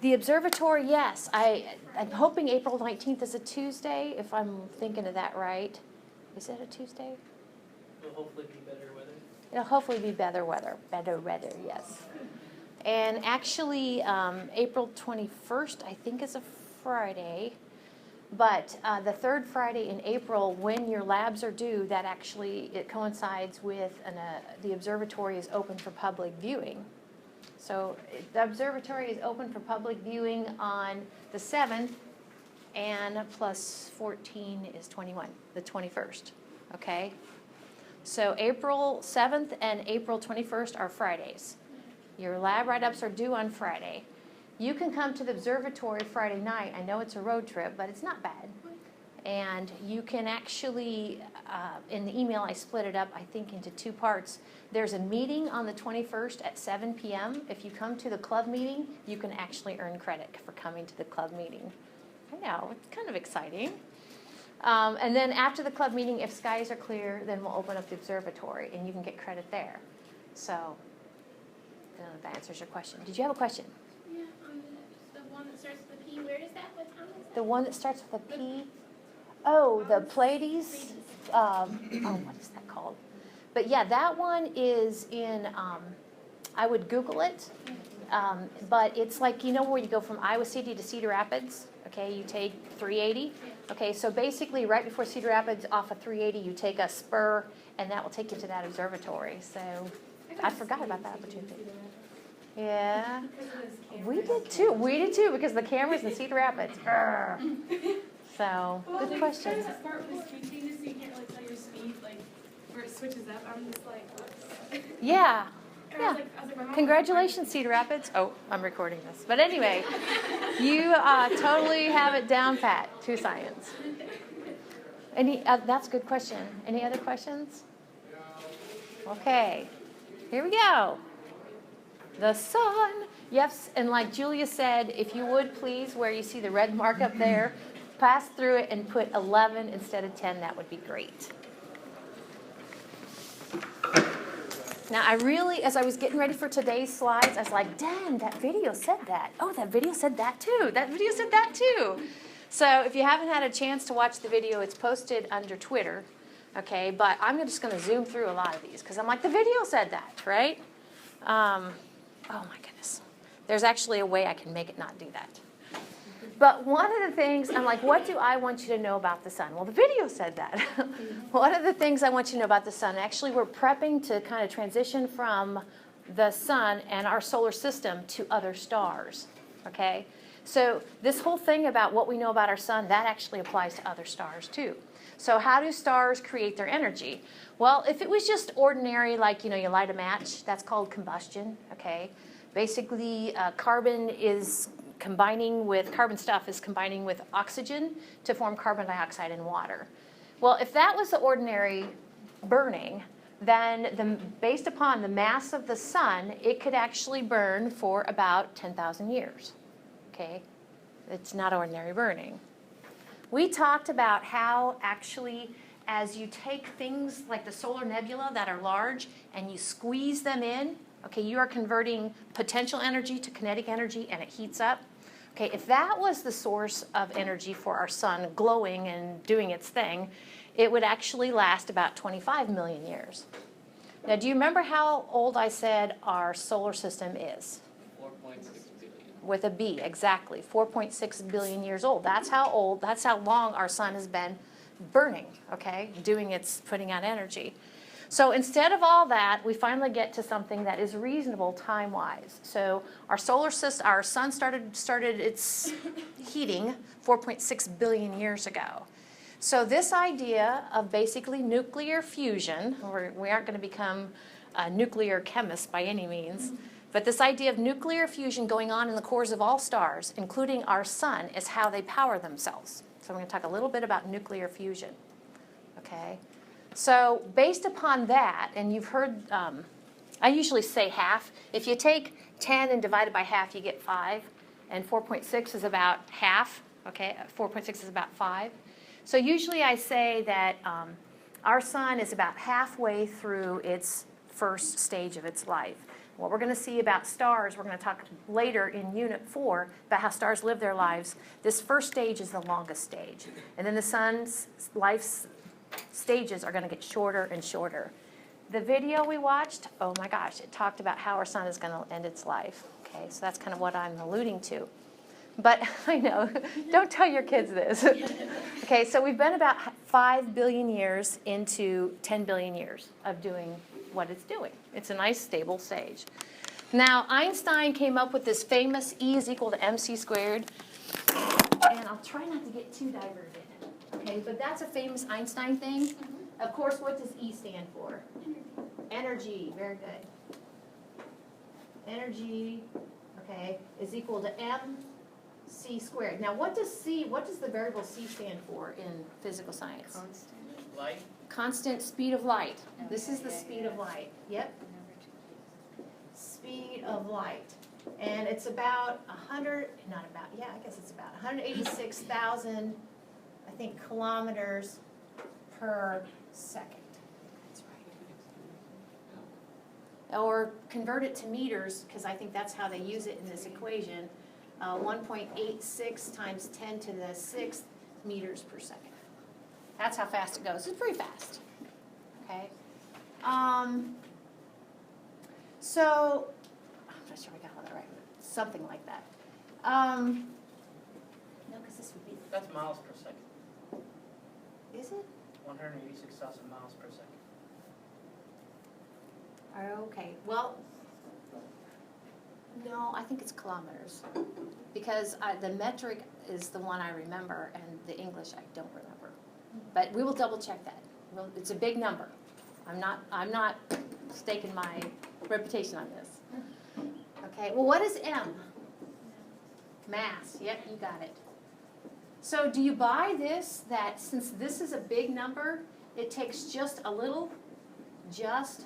The observatory, yes. I'm hoping April 19th is a Tuesday, if I'm thinking of that right. Is it a Tuesday? It'll hopefully be better weather. It'll hopefully be better weather. Better weather, yes. And actually, April 21st, I think, is a Friday. But the third Friday in April, when your labs are due, that actually, it coincides with the observatory is open for public viewing. So the observatory is open for public viewing on the 7th, and plus 14 is 21, the 21st, okay? So April 7th and April 21st are Fridays. Your lab write-ups are due on Friday. You can come to the observatory Friday night. I know it's a road trip, but it's not bad. And you can actually, in the email I split it up, I think, into two parts. There's a meeting on the 21st at 7 p.m. If you come to the club meeting, you can actually earn credit for coming to the club meeting. I know, it's kind of exciting. And then after the club meeting, if skies are clear, then we'll open up the observatory, and you can get credit there. So, I don't know if that answers your question. Did you have a question? Yeah, the one that starts with a P, where is that? What town is that? The one that starts with a P? Oh, the Pleiades. Oh, what is that called? But yeah, that one is in, I would Google it. But it's like, you know where you go from Iowa City to Cedar Rapids? Okay, you take 380. Okay, so basically right before Cedar Rapids off of 380, you take a spur, and that will take you to that observatory. So I forgot about that opportunity. Yeah, we did too. We did too, because the camera's in Cedar Rapids. So, good question. There's a part with the speed changes, so you can't really tell your speed, like, where it switches up. I'm just like, whoops. Yeah. And I was like, my mom Congratulations, Cedar Rapids. Oh, I'm recording this. But anyway, you totally have it down pat to science. That's a good question. Any other questions? Okay. Here we go. The sun. Yes, and like Julia said, if you would please, where you see the red mark up there, pass through it and put 11 instead of 10. That would be great. Now, I really, as I was getting ready for today's slides, I was like, dang, that video said that. Oh, that video said that too. That video said that too. So if you haven't had a chance to watch the video, it's posted under Twitter. Okay, but I'm just going to zoom through a lot of these because I'm like, the video said that, right? Oh, my goodness. There's actually a way I can make it not do that. But one of the things, I'm like, what do I want you to know about the sun? Well, the video said that. One of the things I want you to know about the sun, actually, we're prepping to kind of transition from the sun and our solar system to other stars, okay? So this whole thing about what we know about our sun, that actually applies to other stars, too. So how do stars create their energy? Well, if it was just ordinary, like, you know, you light a match, that's called combustion, okay? Basically, carbon stuff is combining with oxygen to form carbon dioxide and water. Well, if that was the ordinary burning, then based upon the mass of the sun, it could actually burn for about 10,000 years, okay? It's not ordinary burning. We talked about how actually as you take things like the solar nebula that are large and you squeeze them in, okay, you are converting potential energy to kinetic energy and it heats up. Okay, if that was the source of energy for our sun glowing and doing its thing, it would actually last about 25 million years. Now, do you remember how old I said our solar system is? 4.6 billion. With a B, exactly. 4.6 billion years old. That's how old, that's how long our sun has been burning, okay, putting out energy. So instead of all that, we finally get to something that is reasonable time-wise. So our solar system, our sun started its heating 4.6 billion years ago. So this idea of basically nuclear fusion, we aren't going to become nuclear chemists by any means, but this idea of nuclear fusion going on in the cores of all stars, including our sun, is how they power themselves. So I'm going to talk a little bit about nuclear fusion, okay? So based upon that, and you've heard, I usually say half. If you take 10 and divide it by half, you get 5. And 4.6 is about half, okay? 4.6 is about 5. So usually I say that our sun is about halfway through its first stage of its life. What we're going to see about stars, we're going to talk later in Unit 4 about how stars live their lives. This first stage is the longest stage. And then the sun's life stages are going to get shorter and shorter. The video we watched, oh my gosh, it talked about how our sun is going to end its life. Okay, so that's kind of what I'm alluding to. But I know, don't tell your kids this. Okay, so we've been about 5 billion years into 10 billion years of doing what it's doing. It's a nice stable stage. Now, Einstein came up with this famous E is equal to mc squared. And I'll try not to get too diverted. Okay, but that's a famous Einstein thing. Of course, what does E stand for? Energy. Very good. Energy, okay, is equal to mc squared. Now, what does the variable c stand for in physical science? Constant light. Constant speed of light. This is the speed of light. Yep. Speed of light. And it's about 186,000, I think, kilometers per second. That's right. Or convert it to meters, because I think that's how they use it in this equation. 1.86 times 10 to the 6th meters per second. That's how fast it goes. It's pretty fast. Okay. So, I'm not sure I got all that right. Something like that. No, because this would be. That's miles per second. Is it? 186,000 miles per second. Okay. Well, no, I think it's kilometers. Because the metric is the one I remember, and the English I don't remember. But we will double check that. It's a big number. I'm not staking my reputation on this. Okay, well, what is M? Mass. Yep, you got it. So do you buy this, that since this is a big number, it takes just a little mass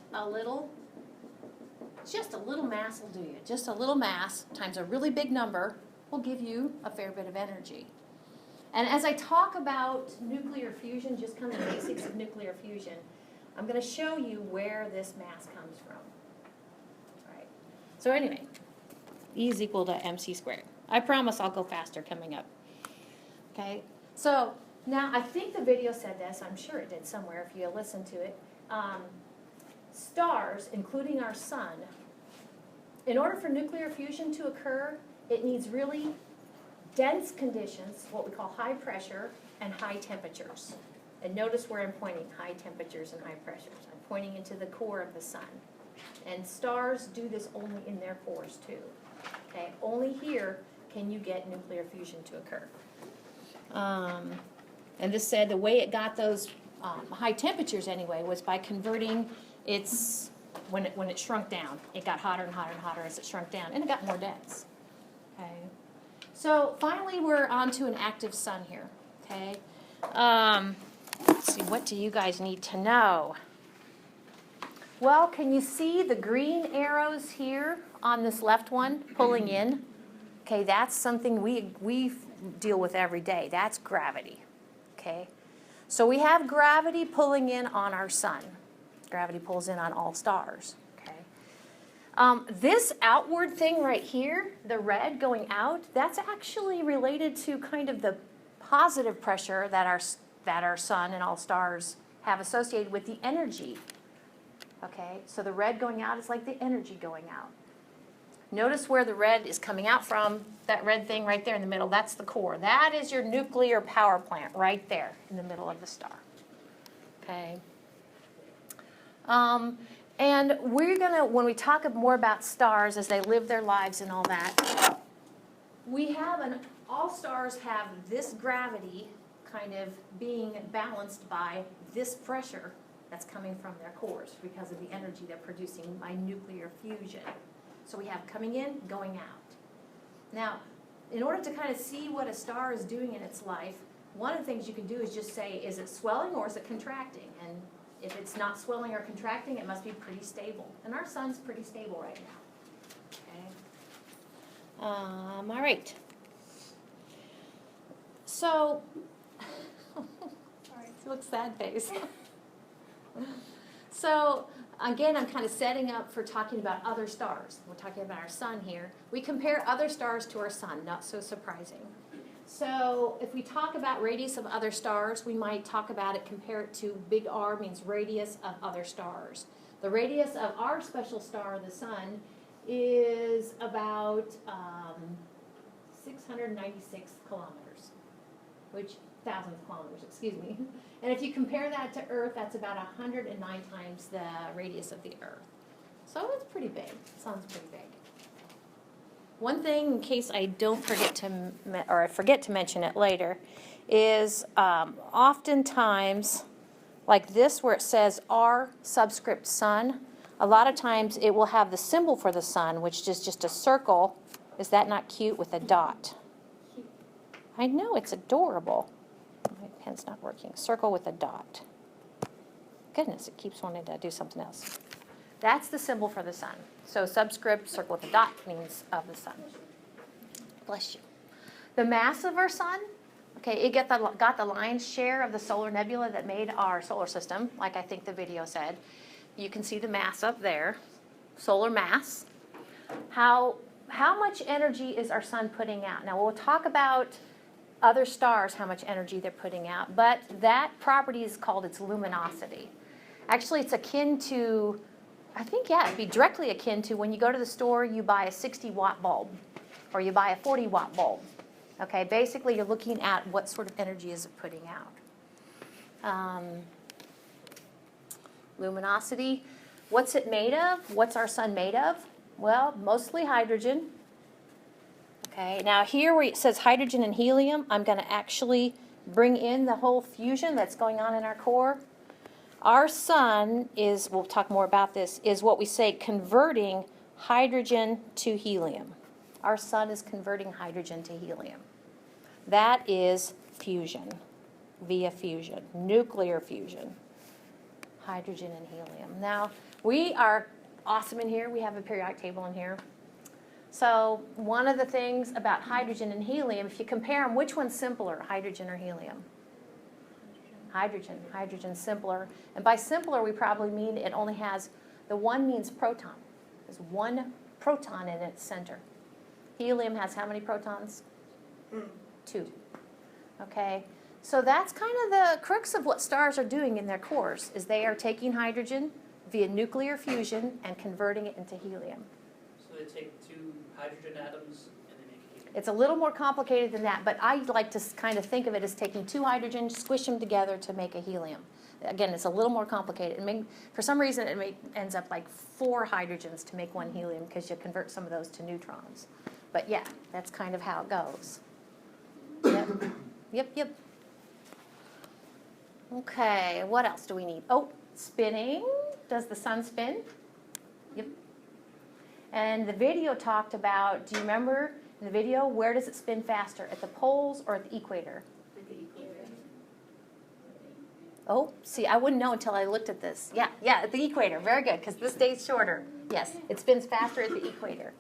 will do you. Just a little mass times a really big number will give you a fair bit of energy. And as I talk about nuclear fusion, just kind of the basics of nuclear fusion, I'm going to show you where this mass comes from. All right. So anyway, E is equal to mc squared. I promise I'll go faster coming up. Okay. So now I think the video said this. I'm sure it did somewhere if you listen to it. Stars, including our sun, in order for nuclear fusion to occur, it needs really dense conditions, what we call high pressure and high temperatures. And notice where I'm pointing, high temperatures and high pressures. I'm pointing into the core of the sun. And stars do this only in their cores too. Okay, only here can you get nuclear fusion to occur. And this said the way it got those high temperatures anyway was by converting its, when it shrunk down, it got hotter and hotter and hotter as it shrunk down, and it got more dense. Okay. So finally we're on to an active sun here. Okay. Let's see, what do you guys need to know? Well, can you see the green arrows here on this left one pulling in? Okay, that's something we deal with every day. That's gravity. Okay, so we have gravity pulling in on our sun. Gravity pulls in on all stars. Okay, this outward thing right here, the red going out, that's actually related to kind of the positive pressure that our sun and all stars have associated with the energy. Okay, so the red going out is like the energy going out. Notice where the red is coming out from, that red thing right there in the middle, that's the core. That is your nuclear power plant right there in the middle of the star. Okay. And we're going to, when we talk more about stars as they live their lives and all that, all stars have this gravity kind of being balanced by this pressure that's coming from their cores because of the energy they're producing by nuclear fusion. So we have coming in, going out. Now, in order to kind of see what a star is doing in its life, one of the things you can do is just say, is it swelling or is it contracting? And if it's not swelling or contracting, it must be pretty stable. And our sun's pretty stable right now. Okay. All right. So, sorry, look sad face. So, again, I'm kind of setting up for talking about other stars. We're talking about our sun here. We compare other stars to our sun, not so surprising. So if we talk about radius of other stars, we might talk about it, compare it to big R means radius of other stars. The radius of our special star, the sun, is about 696 kilometers, which 1,000 kilometers, excuse me. And if you compare that to Earth, that's about 109 times the radius of the Earth. So it's pretty big. Sun's pretty big. One thing, in case I don't forget to, or I forget to mention it later, is oftentimes, like this where it says R subscript sun, a lot of times it will have the symbol for the sun, which is just a circle. Is that not cute, with a dot? I know, it's adorable. My pen's not working. Circle with a dot. Goodness, it keeps wanting to do something else. That's the symbol for the sun. So subscript, circle with a dot means of the sun. Bless you. The mass of our sun, okay, it got the lion's share of the solar nebula that made our solar system, like I think the video said. You can see the mass up there, solar mass. How much energy is our sun putting out? Now we'll talk about other stars, how much energy they're putting out, but that property is called its luminosity. Actually, it's akin to, I think, yeah, it'd be directly akin to when you go to the store, you buy a 60-watt bulb, or you buy a 40-watt bulb. Okay, basically you're looking at what sort of energy is it putting out. Luminosity, what's it made of? What's our sun made of? Well, mostly hydrogen. Okay, now here where it says hydrogen and helium, I'm going to actually bring in the whole fusion that's going on in our core. Our sun is, we'll talk more about this, is what we say converting hydrogen to helium. Our sun is converting hydrogen to helium. That is fusion, via fusion, nuclear fusion, hydrogen and helium. Now, we are awesome in here. We have a periodic table in here. So one of the things about hydrogen and helium, if you compare them, which one's simpler, hydrogen or helium? Hydrogen. Hydrogen's simpler. And by simpler, we probably mean it only has, the one means proton. There's one proton in its center. Helium has how many protons? 2. Okay. So that's kind of the crux of what stars are doing in their cores, is they are taking hydrogen via nuclear fusion and converting it into helium. So they take 2 hydrogen atoms and they make helium. It's a little more complicated than that, but I like to kind of think of it as taking 2 hydrogens, squish them together to make a helium. Again, it's a little more complicated. For some reason, it ends up like 4 hydrogens to make 1 helium because you convert some of those to neutrons. But yeah, that's kind of how it goes. Yep. Yep. Okay, what else do we need? Oh, spinning. Does the sun spin? Yep. And the video talked about, do you remember in the video, where does it spin faster, at the poles or at the equator? At the equator. Oh, see, I wouldn't know until I looked at this. Yeah, at the equator. Very good, because this day's shorter. Yes, it spins faster at the equator.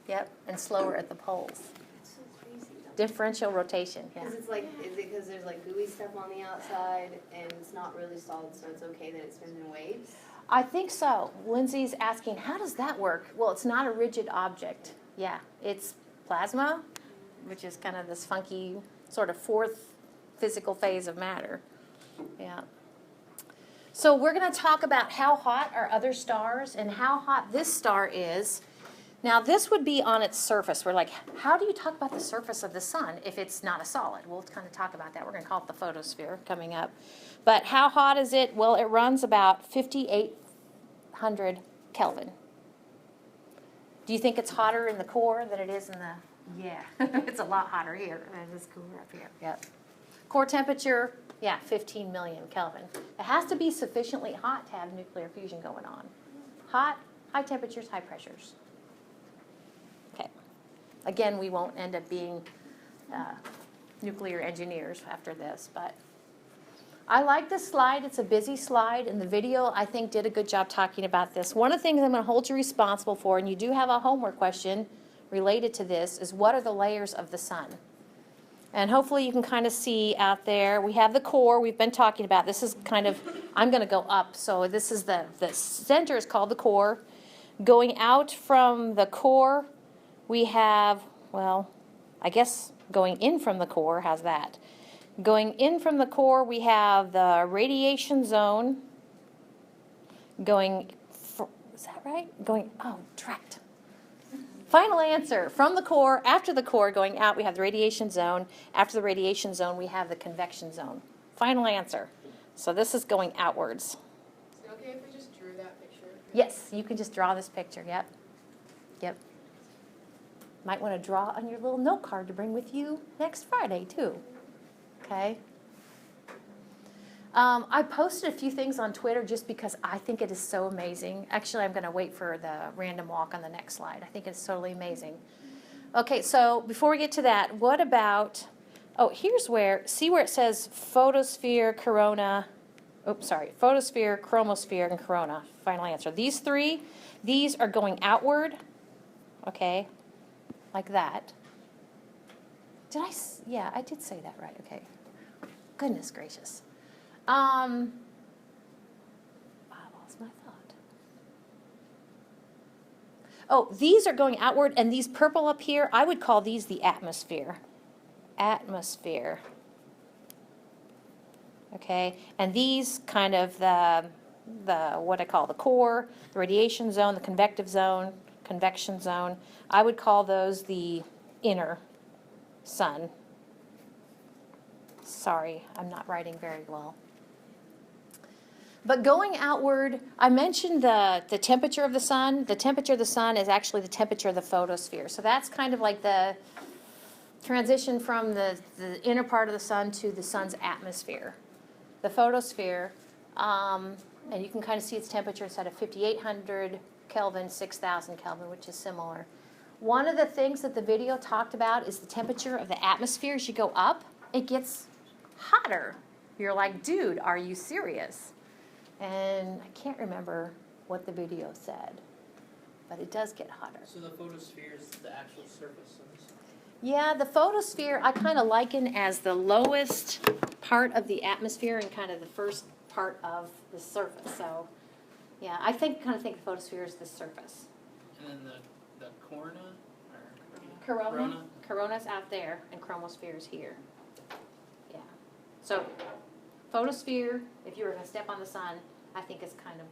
Yep, and slower at the poles. That's so crazy. Differential rotation, yeah. Because it's like, is it because there's like gooey stuff on the outside and it's not really solid, so it's okay that it spins in waves? I think so. Lindsay's asking, how does that work? Well, it's not a rigid object. Yeah, it's plasma, which is kind of this funky sort of 4th physical phase of matter. Yeah. So we're going to talk about how hot are other stars and how hot this star is. Now, this would be on its surface. We're like, how do you talk about the surface of the sun if it's not a solid? We'll kind of talk about that. We're going to call it the photosphere coming up. But how hot is it? Well, it runs about 5,800 Kelvin. Do you think it's hotter in the core than it is in the... Yeah, it's a lot hotter here. It is cooler up here. Yep. Core temperature, yeah, 15 million Kelvin. It has to be sufficiently hot to have nuclear fusion going on. Hot, high temperatures, high pressures. Okay. Again, we won't end up being nuclear engineers after this, but I like this slide. It's a busy slide, and the video, I think, did a good job talking about this. One of the things I'm going to hold you responsible for, and you do have a homework question related to this, is what are the layers of the sun? And hopefully you can kind of see out there, we have the core we've been talking about. This is kind of, I'm going to go up. So this is the center is called the core. Going out from the core, we have, well, I guess going in from the core, how's that? Going in from the core, we have the radiation zone. Is that right? Tracked. Final answer. From the core, after the core, going out, we have the radiation zone. After the radiation zone, we have the convection zone. Final answer. So this is going outwards. Is it okay if we just drew that picture? Yes, you can just draw this picture. Yep. Yep. Might want to draw on your little note card to bring with you next Friday, too. Okay? I posted a few things on Twitter just because I think it is so amazing. Actually, I'm going to wait for the random walk on the next slide. I think it's totally amazing. Okay, so before we get to that, what about, here's where, see where it says photosphere, corona, photosphere, chromosphere, and corona. Final answer. These three, these are going outward, okay, like that. Yeah, I did say that right, okay. Goodness gracious. I lost my thought. Oh, these are going outward, and these purple up here, I would call these the atmosphere. Atmosphere. Okay, and these kind of the what I call the core, the radiation zone, the convective zone, convection zone. I would call those the inner sun. Sorry, I'm not writing very well. But going outward, I mentioned the temperature of the sun. The temperature of the sun is actually the temperature of the photosphere. So that's kind of like the transition from the inner part of the sun to the sun's atmosphere. The photosphere, and you can kind of see its temperature. It's at a 5,800 Kelvin, 6,000 Kelvin, which is similar. One of the things that the video talked about is the temperature of the atmosphere. As you go up, it gets hotter. You're like, dude, are you serious? And I can't remember what the video said, but it does get hotter. So the photosphere is the actual surface of the sun? Yeah, the photosphere I kind of liken as the lowest part of the atmosphere and kind of the first part of the surface. So, yeah, I kind of think the photosphere is the surface. And then the corona? Or Corona's out there, and chromosphere is here. Yeah. So, photosphere, if you were going to step on the sun, I think it's kind of,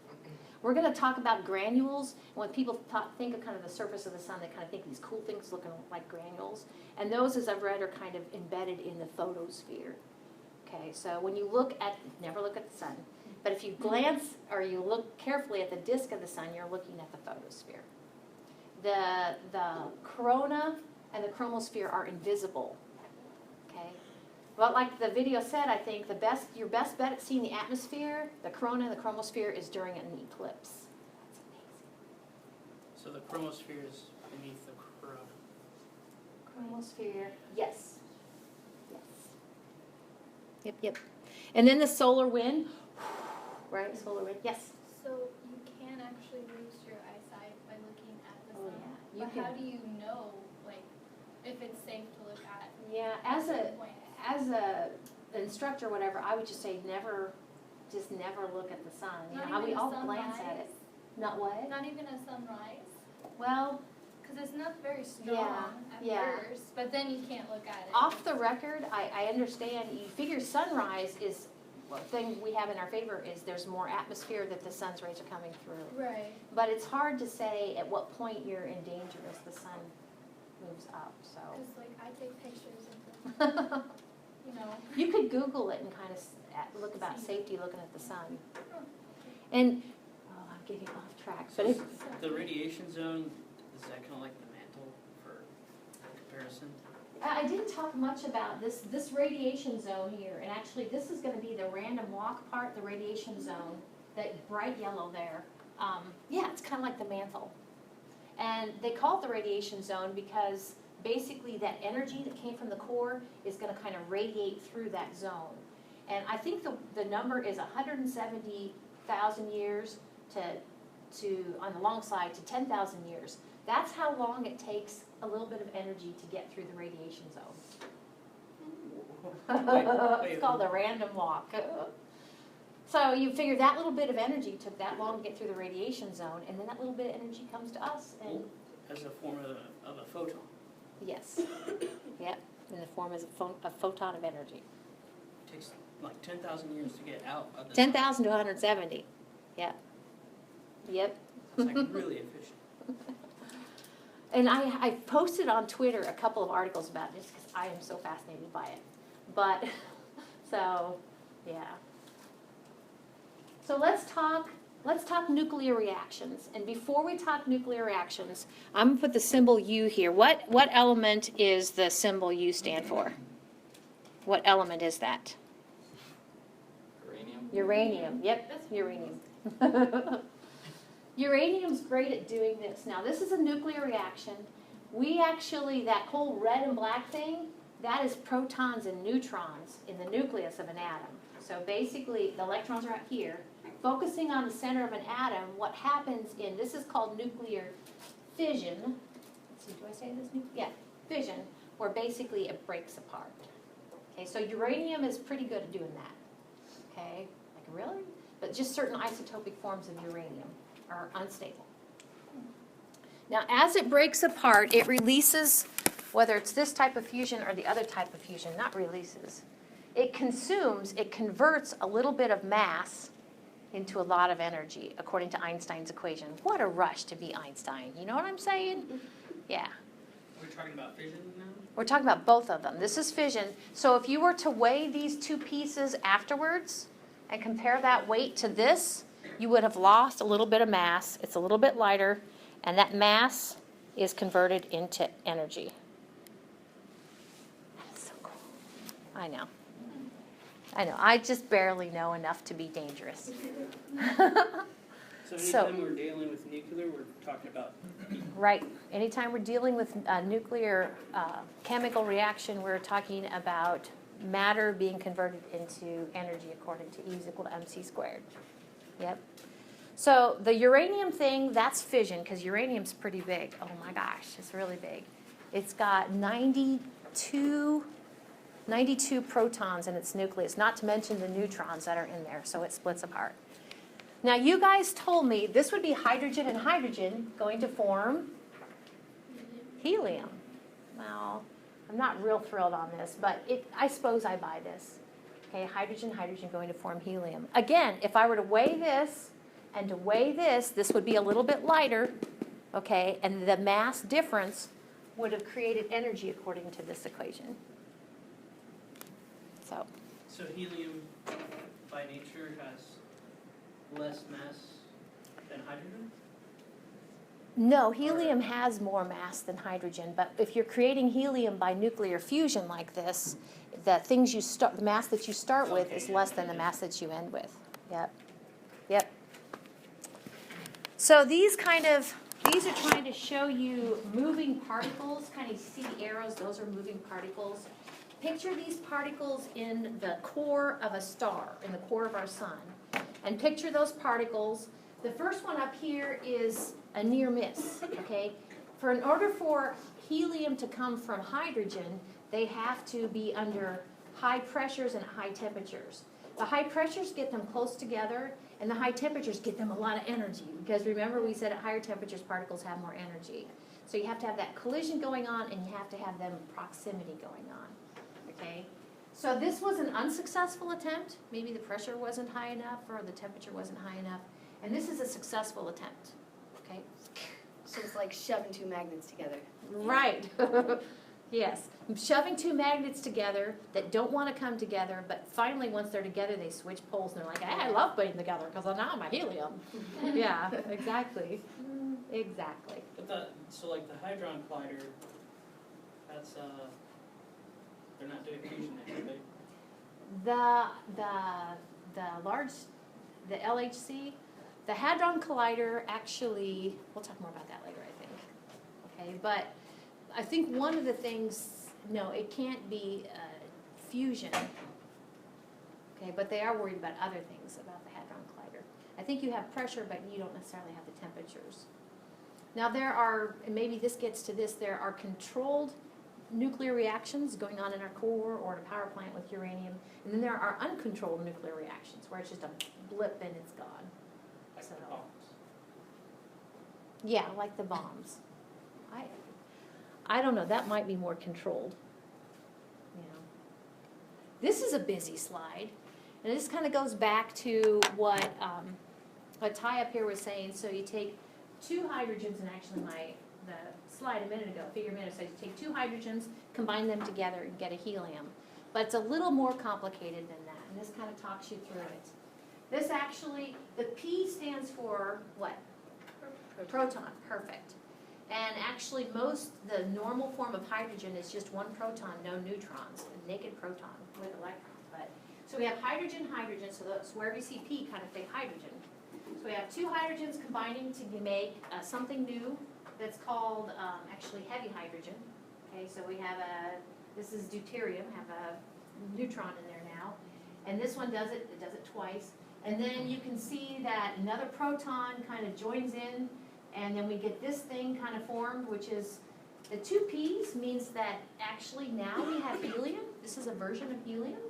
we're going to talk about granules. When people think of kind of the surface of the sun, they kind of think these cool things looking like granules. And those, as I've read, are kind of embedded in the photosphere. Okay, so when you never look at the sun, but if you glance or you look carefully at the disk of the sun, you're looking at the photosphere. The corona and the chromosphere are invisible. Okay. But like the video said, I think your best bet at seeing the atmosphere, the corona and the chromosphere is during an eclipse. That's amazing. So the chromosphere is beneath the corona? Chromosphere, yes. Yes. Yep. And then the solar wind, right? Solar wind, yes. So you can actually lose your eyesight by looking at the sun. Yeah. But how do you know, like, if it's safe to look at? Yeah, as a instructor or whatever, I would just say never look at the sun. Not How we even a all glance sunrise? at it. Not what? Not even a sunrise? Well, Because it's not very strong at first, but then you can't look at it. off the record, I understand. You figure sunrise is one thing we have in our favor is there's more atmosphere that the sun's rays are coming through. Right. But it's hard to say at what point you're in danger as the sun moves up. So Because, like, I take pictures of you know. you could Google it and kind of look about safety looking at the sun. And I'm getting off track, but if, The radiation zone, is that kind of like the mantle for comparison? I didn't talk much about this radiation zone here, and actually this is going to be the random walk part, the radiation zone, that bright yellow there. Yeah, it's kind of like the mantle. And they call it the radiation zone because basically that energy that came from the core is going to kind of radiate through that zone. And I think the number is 170,000 years to on the long side to 10,000 years. That's how long it takes a little bit of energy to get through the radiation zone. It's called a random walk. So you figure that little bit of energy took that long to get through the radiation zone, and then that little bit of energy comes to us, and As a form of a photon. yes, yep, in the form of a photon of energy. It takes like 10,000 years to get out of the 10,000 to 170. Yep. Yep. It's like really efficient. And I posted on Twitter a couple of articles about this because I am so fascinated by it. But, so, yeah. So let's talk nuclear reactions. And before we talk nuclear reactions, I'm going to put the symbol U here. What element is the symbol U stand for? What element is that? Uranium. Uranium. Yep, uranium. Uranium's great at doing this. Now, this is a nuclear reaction. We actually, that whole red and black thing, that is protons and neutrons in the nucleus of an atom. So basically, the electrons are out here. Focusing on the center of an atom, what happens in, this is called nuclear fission. Let's see, do I say this? Yeah, fission, where basically it breaks apart. Okay, so uranium is pretty good at doing that. Okay, like really? But just certain isotopic forms of uranium are unstable. Now, as it breaks apart, it releases, whether it's this type of fusion or the other type of fusion, not releases. It consumes, it converts a little bit of mass into a lot of energy, according to Einstein's equation. What a rush to be Einstein. You know what I'm saying? Yeah. We're talking about fission now? We're talking about both of them. This is fission. So if you were to weigh these two pieces afterwards and compare that weight to this, you would have lost a little bit of mass. It's a little bit lighter, and that mass is converted into energy. That's so cool. I know. I just barely know enough to be dangerous. So anytime we're dealing with nuclear, we're talking about Right. Anytime we're dealing with a nuclear chemical reaction, we're talking about matter being converted into energy according to E is equal to mc squared. Yep. So the uranium thing, that's fission, because uranium's pretty big. Oh my gosh, it's really big. It's got 92 protons in its nucleus, not to mention the neutrons that are in there, so it splits apart. Now, you guys told me this would be hydrogen and hydrogen going to form helium. Well, I'm not real thrilled on this, but I suppose I buy this. Okay, hydrogen, hydrogen going to form helium. Again, if I were to weigh this and to weigh this would be a little bit lighter, okay, and the mass difference would have created energy according to this equation. So helium, by nature, has less mass than hydrogen? No, helium has more mass than hydrogen, but if you're creating helium by nuclear fusion like this, the mass that you start with is less than the mass that you end with. Yep. So these are trying to show you moving particles. Kind of see the arrows, those are moving particles. Picture these particles in the core of a star, in the core of our sun. And picture those particles. The first one up here is a near miss, okay? In order for helium to come from hydrogen, they have to be under high pressures and high temperatures. The high pressures get them close together, and the high temperatures get them a lot of energy, because remember we said at higher temperatures particles have more energy. So you have to have that collision going on, and you have to have them proximity going on, okay? So this was an unsuccessful attempt. Maybe the pressure wasn't high enough or the temperature wasn't high enough. And this is a successful attempt, okay? So it's like shoving two magnets together. Right. Yes. Shoving two magnets together that don't want to come together, but finally once they're together they switch poles and they're like, hey, I love being together because now I'm a helium. Yeah, exactly. Exactly. But so like the hadron collider, that's they're not doing fusion there, are they? The LHC, the Hadron Collider actually, we'll talk more about that later, I think. Okay, but I think one of the things, no, it can't be fusion. Okay, but they are worried about other things about the Hadron Collider. I think you have pressure, but you don't necessarily have the temperatures. Now there are, and maybe this gets to this, there are controlled nuclear reactions going on in our core or in a power plant with uranium. And then there are uncontrolled nuclear reactions where it's just a blip and it's gone. Like So- the bombs. Yeah, like the bombs. I don't know, that might be more controlled. You know. This is a busy slide, and this kind of goes back to what Ty up here was saying. So you take two hydrogens, and actually the slide a minute ago, figure a minute, so you take two hydrogens, combine them together and get a helium. But it's a little more complicated than that, and this kind of talks you through it. This actually, the P stands for what? Proton, perfect. And actually the normal form of hydrogen is just one proton, no neutrons, a naked proton with electrons. But so we have hydrogen, so that's wherever you see P, kind of think hydrogen. So we have two hydrogens combining to make something new that's called actually heavy hydrogen. Okay, so we have this is deuterium, have a neutron in there now. And this one does it twice. And then you can see that another proton kind of joins in, and then we get this thing kind of formed, which is the two P's means that actually now we have helium. This is a version of helium,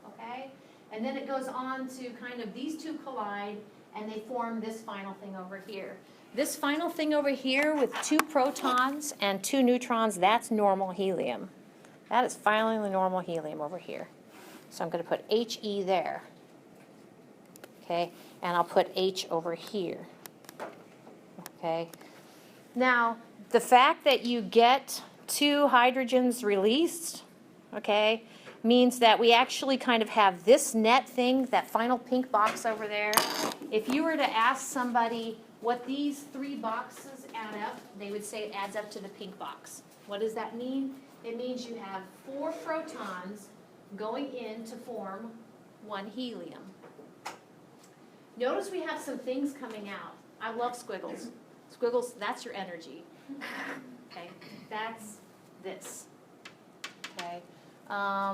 okay? And then it goes on to kind of these two collide, and they form this final thing over here. This final thing over here with two protons and two neutrons, that's normal helium. That is finally the normal helium over here. So I'm going to put HE there. Okay, and I'll put H over here. Okay. Now, the fact that you get two hydrogens released, okay, means that we actually kind of have this net thing, that final pink box over there. If you were to ask somebody what these three boxes add up, they would say it adds up to the pink box. What does that mean? It means you have 4 protons going in to form one helium. Notice we have some things coming out. I love squiggles. Squiggles, that's your energy. Okay, that's this. Okay, I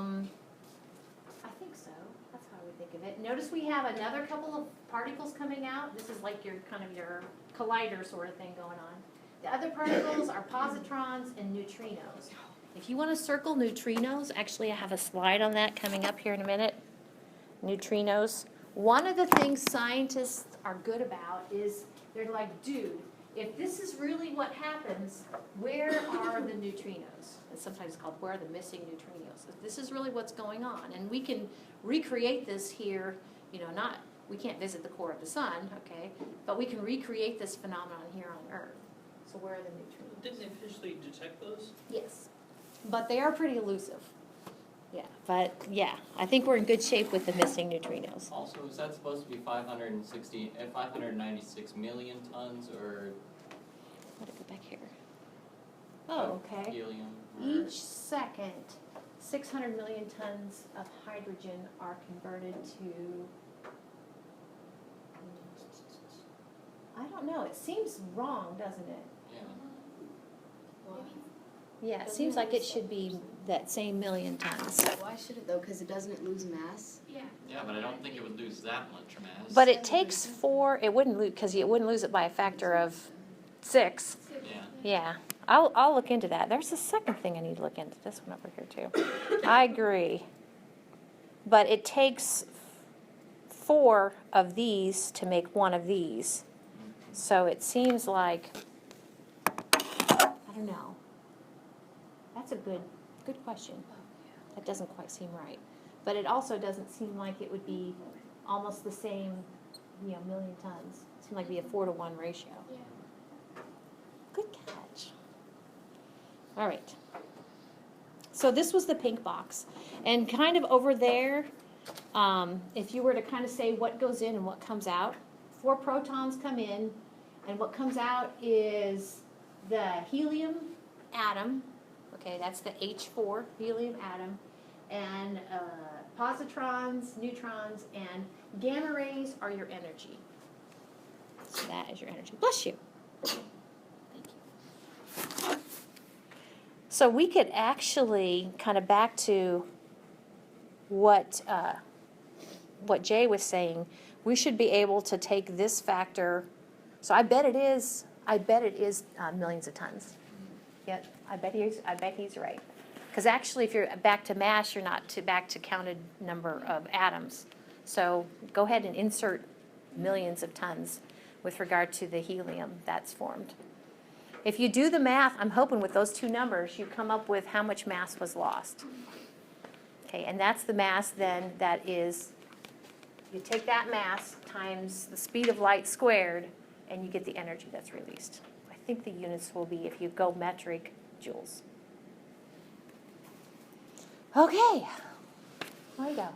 think so. That's how I would think of it. Notice we have another couple of particles coming out. This is like your kind of your collider sort of thing going on. The other particles are positrons and neutrinos. If you want to circle neutrinos, actually I have a slide on that coming up here in a minute. Neutrinos. One of the things scientists are good about is they're like, dude, if this is really what happens, where are the neutrinos? And sometimes it's called where are the missing neutrinos? If this is really what's going on, and we can recreate this here, you know, we can't visit the core of the sun, okay, but we can recreate this phenomenon here on Earth. So where are the neutrinos? Didn't they officially detect those? Yes, but they are pretty elusive. Yeah, but yeah, I think we're in good shape with the missing neutrinos. Also, is that supposed to be 596 million tons or Let it go back here. Oh, okay. helium? Or Each second, 600 million tons of hydrogen are converted to, I don't know, it seems wrong, doesn't it? yeah. Yeah, it seems like it should be that same million tons. Why should it though? Because doesn't it lose mass? Yeah. Yeah, but I don't think it would lose that much mass. But it takes 4, it wouldn't lose, because it wouldn't lose it by a factor of 6. Yeah. Yeah, I'll look into that. There's a second thing I need to look into, this one over here too. I agree. But it takes 4 of these to make 1 of these. So it seems like, I don't know. That's a good question. That doesn't quite seem right. But it also doesn't seem like it would be almost the same, you know, million tons. It seems like it'd be a 4-to-1 ratio. Yeah. Good catch. All right. So this was the pink box. And kind of over there, if you were to kind of say what goes in and what comes out, 4 protons come in, and what comes out is the helium atom. Okay, that's the H4 helium atom. And positrons, neutrons, and gamma rays are your energy. So that is your energy. Bless you. Thank you. So we could actually kind of back to what Jay was saying. We should be able to take this factor. So I bet it is millions of tons. Yep, I bet he's right. Because actually, if you're back to mass, you're not back to counted number of atoms. So go ahead and insert millions of tons with regard to the helium that's formed. If you do the math, I'm hoping with those two numbers, you come up with how much mass was lost. Okay, and that's the mass then that is, you take that mass times the speed of light squared, and you get the energy that's released. I think the units will be, if you go metric, joules. Okay, there we go.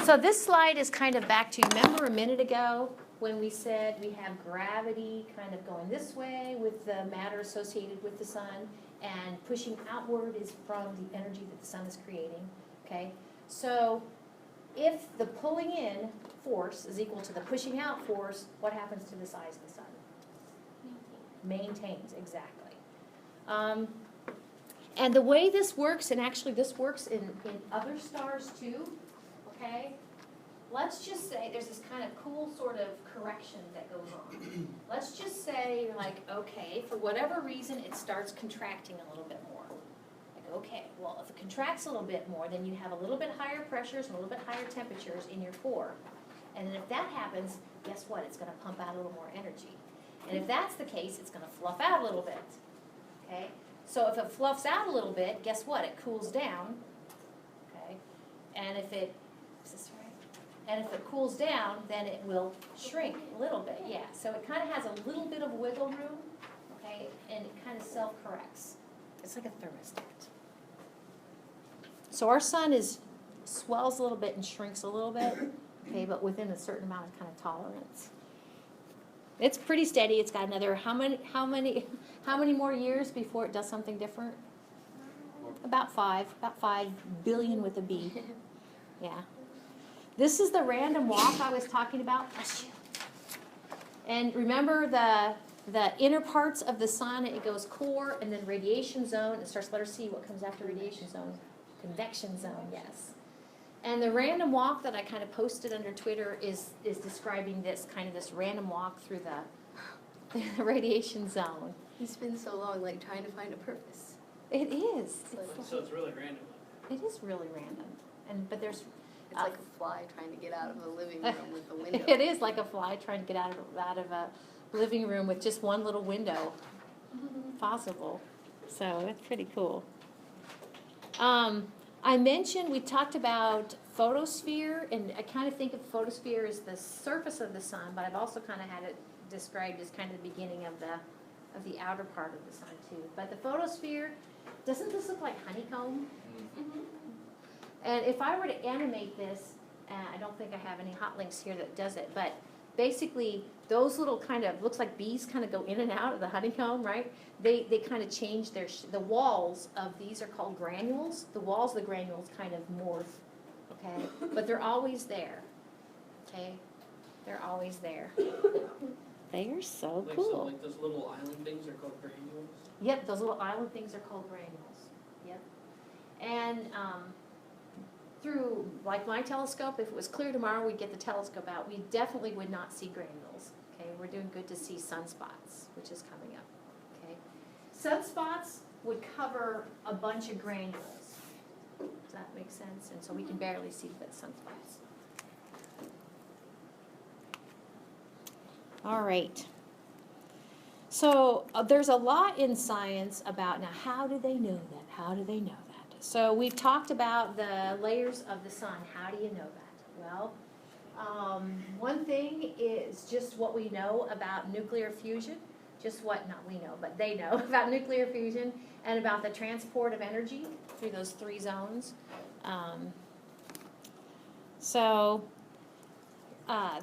So this slide is kind of back to, remember a minute ago when we said we have gravity kind of going this way with the matter associated with the sun, and pushing outward is from the energy that the sun is creating, okay? So if the pulling in force is equal to the pushing out force, what happens to the size of the sun? Maintains, exactly. And the way this works, and actually this works in other stars too, okay? Let's just say there's this kind of cool sort of correction that goes on. Let's just say you're like, okay, for whatever reason it starts contracting a little bit more. Like, okay, well if it contracts a little bit more, then you have a little bit higher pressures and a little bit higher temperatures in your core. And then if that happens, guess what? It's going to pump out a little more energy. And if that's the case, it's going to fluff out a little bit. Okay? So if it fluffs out a little bit, guess what? It cools down. Okay? And if it, is this right? And if it cools down, then it will shrink a little bit. Yeah. So it kind of has a little bit of wiggle room. Okay? And it kind of self-corrects. It's like a thermostat. So our sun swells a little bit and shrinks a little bit. Okay, but within a certain amount of kind of tolerance. It's pretty steady. It's got another how many more years before it does something different? About 5 billion with a B. Yeah. This is the random walk I was talking about. And remember the inner parts of the sun, it goes core and then radiation zone. It starts, let her see what comes after radiation zone. Convection zone, yes. And the random walk that I kind of posted under Twitter is describing this random walk through the radiation zone. It's been so long, like trying to find a purpose. It is. So it's really random. It is really random. But there's. It's like a fly trying to get out of a living room with a window. It is like a fly trying to get out of a living room with just one little window possible. So it's pretty cool. I mentioned, we talked about photosphere, and I kind of think of photosphere as the surface of the sun, but I've also kind of had it described as kind of the beginning of the outer part of the sun too. But the photosphere, doesn't this look like honeycomb? Mm-hmm. And if I were to animate this, I don't think I have any hot links here that does it, but basically those little kind of, looks like bees kind of go in and out of the honeycomb, right? They kind of change the walls of these are called granules. The walls of the granules kind of morph, okay? But they're always there, okay? They're always there. They are so cool. So like those little island things are called granules? Yep, those little island things are called granules. Yep. And through, like my telescope, if it was clear tomorrow, we'd get the telescope out. We definitely would not see granules. Okay, we're doing good to see sunspots, which is coming up. Okay, sunspots would cover a bunch of granules. Does that make sense? And so we can barely see the sunspots. All right. So there's a lot in science about, now how do they know that? How do they know that? So we've talked about the layers of the sun. How do you know that? Well, one thing is just what we know about nuclear fusion. Just what, not we know, but they know about nuclear fusion and about the transport of energy through those 3 zones.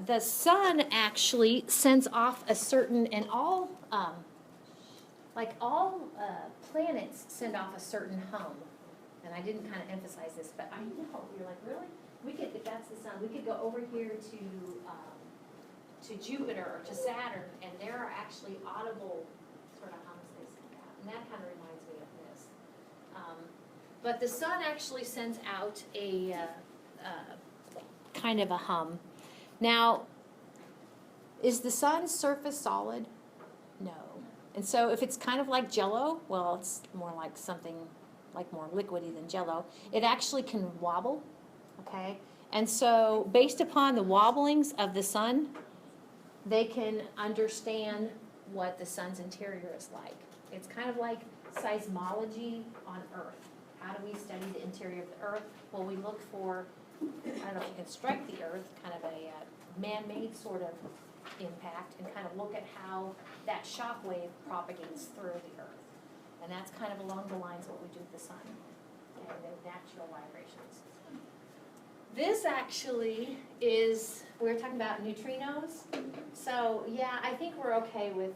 The sun actually sends off a certain, and all planets send off a certain hum. And I didn't kind of emphasize this, but I know, you're like, really? We could, if that's the sun, we could go over here to Jupiter or to Saturn, and there are actually audible sort of hums they send out. And that kind of reminds me of this. But the sun actually sends out a kind of a hum. Now, is the sun's surface solid? No. And so if it's kind of like Jell-O, well, it's more like something like more liquidy than Jell-O, it actually can wobble, okay? And so based upon the wobblings of the sun, they can understand what the sun's interior is like. It's kind of like seismology on Earth. How do we study the interior of the Earth? Well, we look for, I don't know if you can strike the Earth, kind of a man-made sort of impact, and kind of look at how that shock wave propagates through the Earth. And that's kind of along the lines of what we do with the sun, and the natural vibrations. This actually is, we were talking about neutrinos. So yeah, I think we're okay with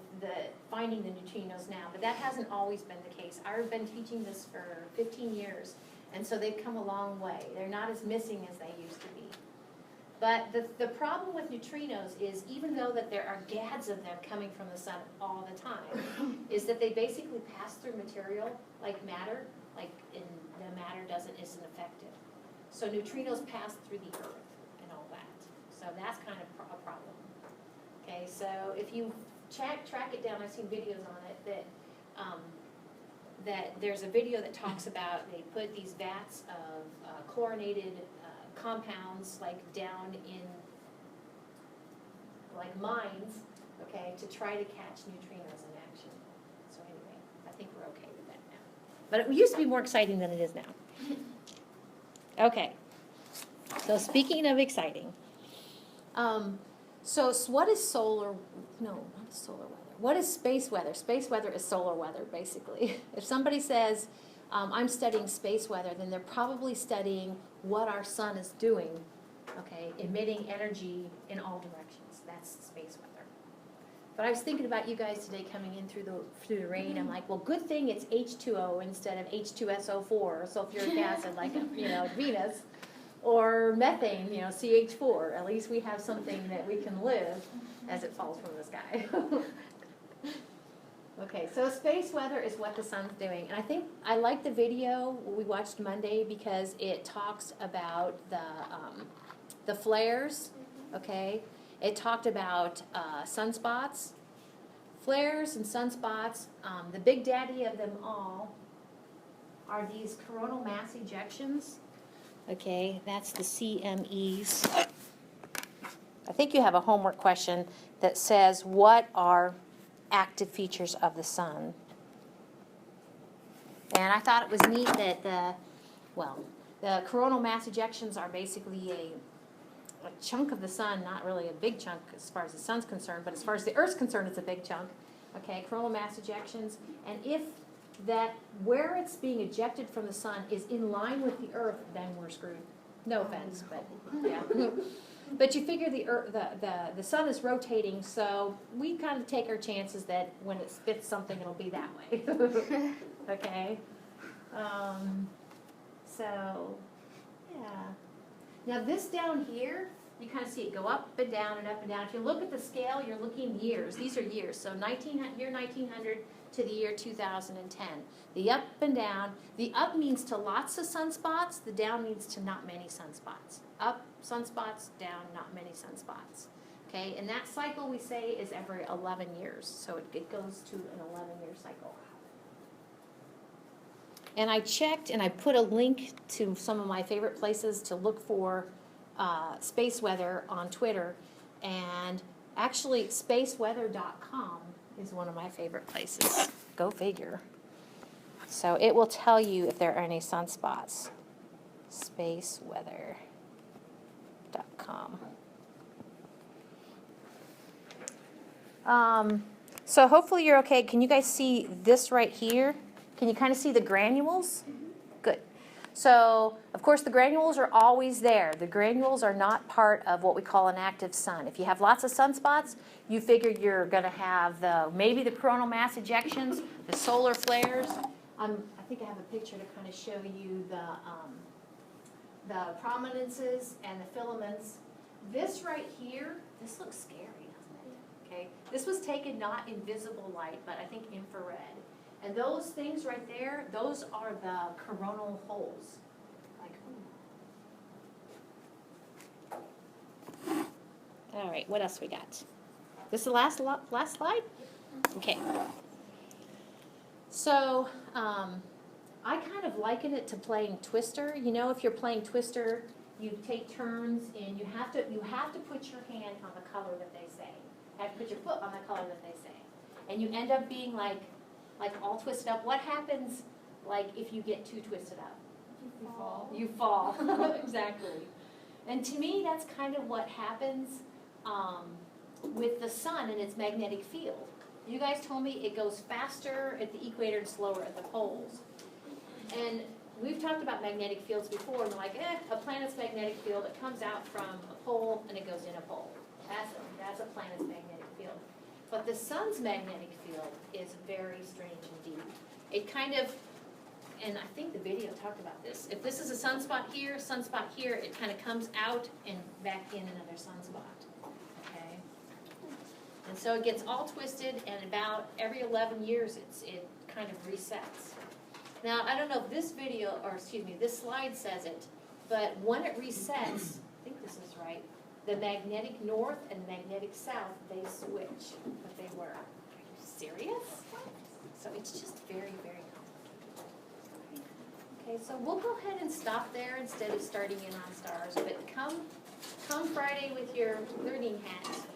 finding the neutrinos now, but that hasn't always been the case. I've been teaching this for 15 years, and so they've come a long way. They're not as missing as they used to be. But the problem with neutrinos is, even though that there are gads of them coming from the sun all the time, is that they basically pass through material like matter, the matter isn't affected. So neutrinos pass through the Earth and all that. So that's kind of a problem. Okay, so if you track it down, I've seen videos on it that there's a video that talks about they put these vats of chlorinated compounds like down in like mines, okay, to try to catch neutrinos in action. So anyway, I think we're okay with that now. But it used to be more exciting than it is now. Okay, so speaking of exciting, so what is solar, no, not solar weather. What is space weather? Space weather is solar weather, basically. If somebody says, I'm studying space weather, then they're probably studying what our sun is doing, okay, emitting energy in all directions. That's space weather. But I was thinking about you guys today coming in through the rain. I'm like, well, good thing it's H2O instead of H2SO4, sulfuric acid, like Venus, or methane, CH4. At least we have something that we can live as it falls from the sky. Okay, so space weather is what the sun's doing. And I think I like the video we watched Monday because it talks about the flares, okay? It talked about sunspots, flares and sunspots. The big daddy of them all are these coronal mass ejections. Okay, that's the CMEs. I think you have a homework question that says, what are active features of the sun? And I thought it was neat that the coronal mass ejections are basically a chunk of the sun, not really a big chunk as far as the sun's concerned, but as far as the Earth's concerned, it's a big chunk. Okay, coronal mass ejections. And if that where it's being ejected from the sun is in line with the Earth, then we're screwed. No offense, but yeah. But you figure the sun is rotating, so we kind of take our chances that when it spits something, it'll be that way. Okay. So yeah. Now this down here, you kind of see it go up and down and up and down. If you look at the scale, you're looking years. These are years. So year 1900 to the year 2010. The up and down. The up means to lots of sunspots. The down means to not many sunspots. Up, sunspots. Down, not many sunspots. Okay, and that cycle we say is every 11 years. So it goes to an 11-year cycle. And I checked and I put a link to some of my favorite places to look for space weather on Twitter. And actually, spaceweather.com is one of my favorite places. Go figure. So it will tell you if there are any sunspots. Spaceweather.com. So hopefully you're okay. Can you guys see this right here? Can you kind of see the granules? Good. So, of course, the granules are always there. The granules are not part of what we call an active sun. If you have lots of sunspots, you figure you're going to have maybe the coronal mass ejections, the solar flares. I think I have a picture to kind of show you the prominences and the filaments. This right here, this looks scary, doesn't it? Okay. This was taken not in visible light, but I think infrared. And those things right there, those are the coronal holes. All right, what else we got? This is the last slide? Okay. So I kind of of liken it to playing Twister. You know, if you're playing Twister, you take turns and you have to put your hand on the color that they say. You have to put your foot on the color that they say. And you end up being like all twisted up. What happens like if you get too twisted up? You fall. You fall. Exactly. And to me, that's kind of what happens with the sun and its magnetic field. You guys told me it goes faster at the equator and slower at the poles. And we've talked about magnetic fields before, and we're like, a planet's magnetic field, it comes out from a pole and it goes in a pole. That's a planet's magnetic field. But the sun's magnetic field is very strange indeed. It kind of, and I think the video talked about this, if this is a sunspot here, it kind of comes out and back in another sunspot, okay? And so it gets all twisted, and about every 11 years, it kind of resets. Now, I don't know if this video, or excuse me, this slide says it, but when it resets, I think this is right, the magnetic north and magnetic south, they switch, but they were. Are you serious? So it's just very, very complicated. Okay, so we'll go ahead and stop there instead of starting in on stars, but come Friday with your learning hat,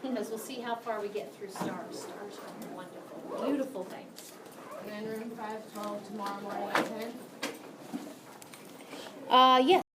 because we'll see how far we get through stars. Stars are wonderful, beautiful things. And then room 512 tomorrow morning at 10. Yes.